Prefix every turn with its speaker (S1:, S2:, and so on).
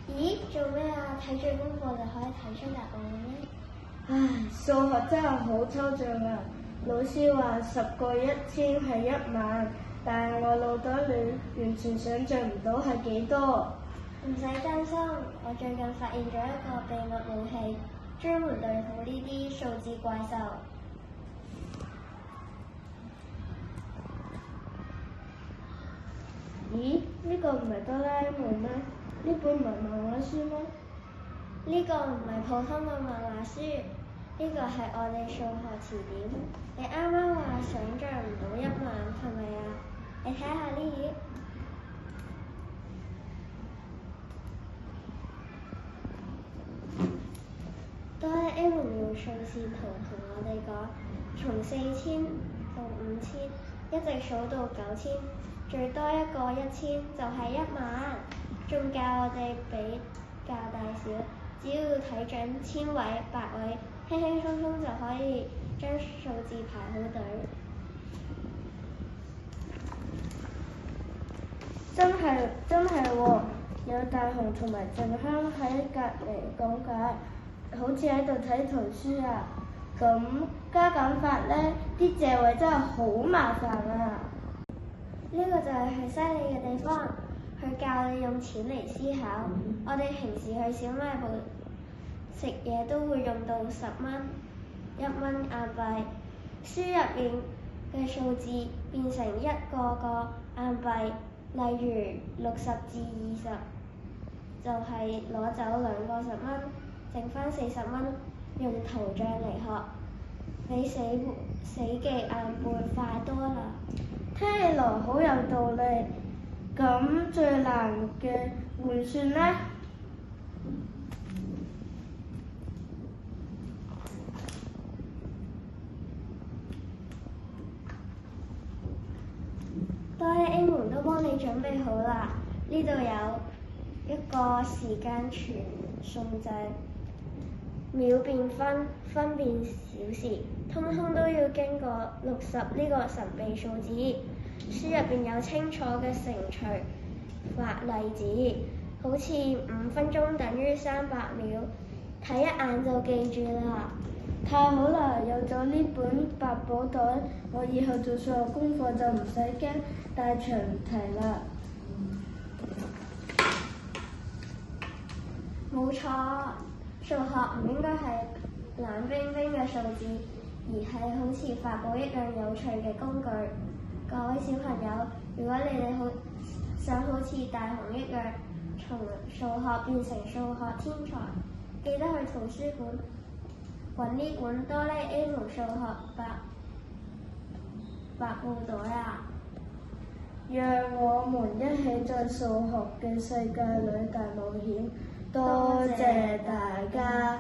S1: 咦，做咩啊？睇住功課就可以睇出答案咩？
S2: 唉，數學真係好抽象啊！老師話10個1000係10000，但係我腦袋裏完全想像唔到係幾多。
S1: 唔使擔心，我最近發現咗一個秘密武器，專門對付呢啲數字怪獸。
S2: 咦？呢個唔係哆啦 A 夢咩？呢本唔係漫畫書咩？
S1: 呢個唔係普通嘅漫畫書，呢個係我哋數學詞典。你啱啱話想像唔到10000係咪啊？你睇下呢頁。哆啦 A 夢用數線圖同我哋講，從4000到5000，一直數到9000，最多一個1000就係10000。仲教我哋比較大小，只要睇準千位、百位，輕輕鬆鬆就可以將數字排好隊。
S2: 真係喎！有大雄同埋靜香喺隔離講解，好似喺度睇圖書啊！咁加減法呢？啲借位真係好麻煩啊！
S1: 呢個就係佢犀利嘅地方，佢教你用錢嚟思考。我哋平時去小賣部食嘢都會用到10蚊、1蚊硬幣，書入邊嘅數字變成一個個硬幣，例如60至20，就係攞走2個10蚊，剩翻40蚊，用圖像嚟學，比死記硬背快多啦。
S2: 聽起來好有道理。咁最難嘅換算呢？
S1: 哆啦 A 夢都幫你準備好啦，呢度有一個時間傳送掣，秒變分，分變小時，通通都要經過60呢個神秘數字。書入邊有清楚嘅乘除法例子，好似5分鐘等於300秒，睇一眼就記住啦。
S2: 太好啦！有咗呢本百寶袋，我以後做數學功課就唔使驚帶長題啦。
S1: 冇錯，數學唔應該係冷冰冰嘅數字，而係好似法寶一樣有趣嘅工具。各位小朋友，如果你哋想好似大雄一樣，從數學變成數學天才，記得去圖書館揾呢本哆啦 A 夢數學百寶袋啊！
S2: 讓我們一起在數學嘅世界裏大冒險。多謝大家。